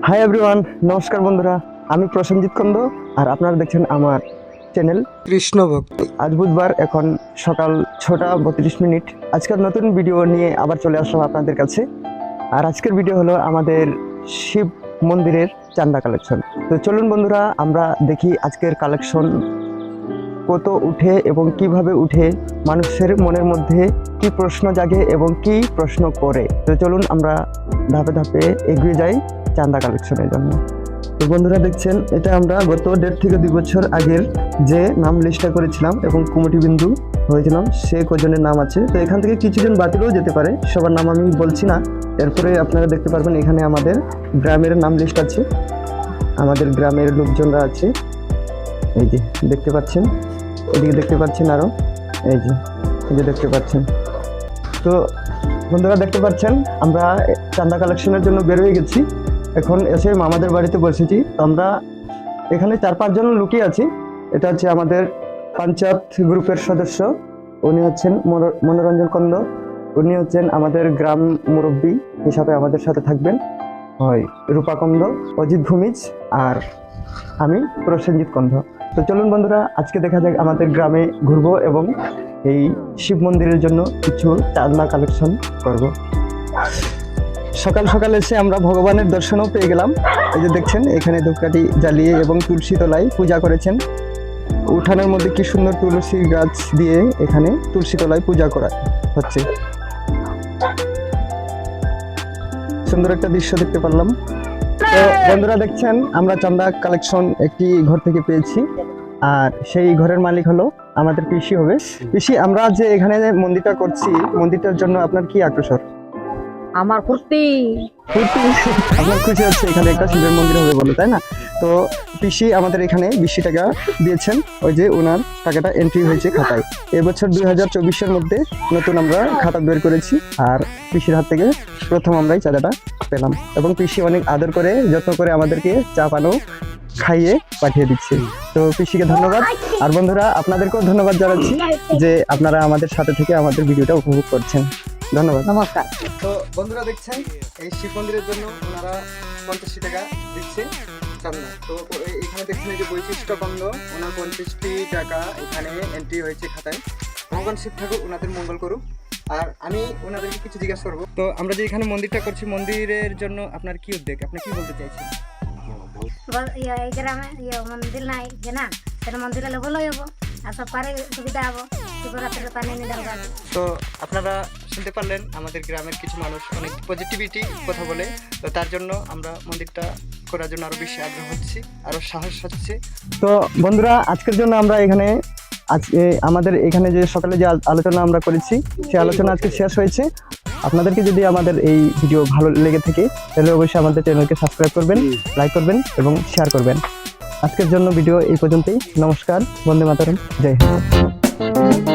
Hi everyone, নমস্কার বন্ধুরা। আমি প্রসেনজিৎ কন্দ আর আপনারা দেখছেন আমার চ্যানেল কৃষ্ণ ভক্তি। আজ বুধবার, এখন সকাল 6:32। আজকের নতুন ভিডিও নিয়ে আবার চলে আসলাম আপনাদের কাছে। আর আজকের ভিডিও হলো আমাদের শিব মন্দিরের চাঁদা কালেকশন। তো চলুন বন্ধুরা, আমরা দেখি আজকের কালেকশন কত উঠে এবং কিভাবে উঠে, মানুষের মনের মধ্যে কি প্রশ্ন জাগে এবং কি প্রশ্ন করে। তো চলুন আমরা ধাপে ধাপে এগিয়ে যাই চাঁদা কালেকশনের জন্য। তো বন্ধুরা দেখছেন, এটা আমরা গত 1.5 থেকে 2 বছর আগের যে নাম লিস্টটা করেছিলাম এবং কমিটি বিন্দু হয়েছিলাম, সে কজনের নাম আছে। তো এখান থেকে কিছুজন বাতিলও যেতে পারে, সবার নাম আমি বলছি না। এরপরে আপনারা দেখতে পারবেন এখানে আমাদের গ্রামের নাম লিস্ট আছে, আমাদের গ্রামের লোকজনরা আছে। এই যে দেখতে পাচ্ছেন, এদিকে দেখতে পাচ্ছেন, আরও এই যে দেখতে পাচ্ছেন। তো বন্ধুরা দেখতে পাচ্ছেন, আমরা চাঁদা কালেকশনের জন্য বের হয়ে গেছি। এখন এসে মামাদের বাড়িতে বসেছি। তো আমরা এখানে 4-5 জন লুকিয়ে আছি। এটা হচ্ছে আমাদের পঞ্চায়েত গ্রুপের সদস্য, উনি হচ্ছেন মনোরঞ্জন কন্দ। উনি হচ্ছেন আমাদের গ্রাম মুরব্বী হিসাবে আমাদের সাথে থাকবেন। হয় রূপা কন্দ, অজিত ভূমিজ আর আমি প্রসেনজিৎ কন্দ। তো চলুন বন্ধুরা, আজকে দেখা যাক আমাদের গ্রামে ঘুরবো এবং এই শিব মন্দিরের জন্য কিছু চাঁদা কালেকশন করব। সকাল সকাল এসে আমরা ভগবানের দর্শনও পেয়ে গেলাম। এই যে দেখছেন, এখানে ধূপকাঠি জ্বালিয়ে এবং তুলসী তলায় পূজা করেছেন। উঠানের মধ্যে কি সুন্দর তুলসী গাছ দিয়ে এখানে তুলসী তলায় পূজা করা হচ্ছে। সুন্দর একটা দৃশ্য দেখতে পারলাম। তো বন্ধুরা দেখছেন, আমরা চাঁদা কালেকশন একটি ঘর থেকে পেয়েছি, আর সেই ঘরের মালিক হলো আমাদের পিসি হবে। পিসি, আমরা যে এখানে মন্দিরটা করছি, মন্দিরটার জন্য আপনার কি আগ্রহ? আমার ফুর্তি আপনার খুশি হচ্ছে এখানে একটা শিবের মন্দির হবে বলে, তাই না? তো পিসি আমাদের এখানে 20 টাকা দিয়েছেন। ওই যে ওনার টাকাটা এন্ট্রি হয়েছে খাতায়। এবছর 2024-এর মধ্যে নতুন আমরা খাতা বের করেছি, আর পিসির হাত থেকে প্রথম আমরাই চাঁদাটা পেলাম। এবং পিসি অনেক আদর করে, যত্ন করে আমাদেরকে চা পানও খাইয়ে পাঠিয়ে দিচ্ছে। তো পিসিকে ধন্যবাদ। আর বন্ধুরা, আপনাদেরকেও ধন্যবাদ জানাচ্ছি যে আপনারা আমাদের সাথে থেকে আমাদের ভিডিওটা উপভোগ করছেন। ধন্যবাদ, নমস্কার। তো বন্ধুরা দেখছেন, এই শিব মন্দিরের জন্য ওনারা 85 টাকা দিচ্ছে চাঁদা। তো এখানে দেখছেন, এই যে বৈশিষ্ট্য কন্দ, ওনার 50টি টাকা এখানে এন্ট্রি হয়েছে খাতায়। ভগবান শিব ঠাকুর ওনাদের মঙ্গল করুক। আর আমি ওনাদেরকে কিছু জিজ্ঞাসা করবো। তো আমরা যে এখানে মন্দিরটা করছি, মন্দিরের জন্য আপনার কি উদ্যোগ, আপনি কি বলতে চাইছেন? এই গ্রামে মন্দির নাই যে না, সেটা মন্দিরে ভালোই হবো আর সব পারে সুবিধা হবো। শিবরাত্রির পানি নিয়ে দরকার। তো আপনারা শুনতে পারলেন, আমাদের গ্রামের কিছু মানুষ অনেক পজিটিভিটি কথা বলে। তো তার জন্য আমরা মন্দিরটা করার জন্য আরো বেশি আগ্রহ হচ্ছি, আরো সাহস হচ্ছে। তো বন্ধুরা, আজকের জন্য আমরা এখানে আমাদের এখানে যে সকালে যে আলোচনা আমরা করেছি, সেই আলোচনা আজকে শেষ হয়েছে। আপনাদেরকে যদি আমাদের এই ভিডিও ভালো লেগে থাকে, তাহলে অবশ্যই আমাদের চ্যানেলকে সাবস্ক্রাইব করবেন, লাইক করবেন এবং শেয়ার করবেন। আজকের জন্য ভিডিও এই পর্যন্তই। নমস্কার, বন্দে মাতরম, জয় হিন্দ।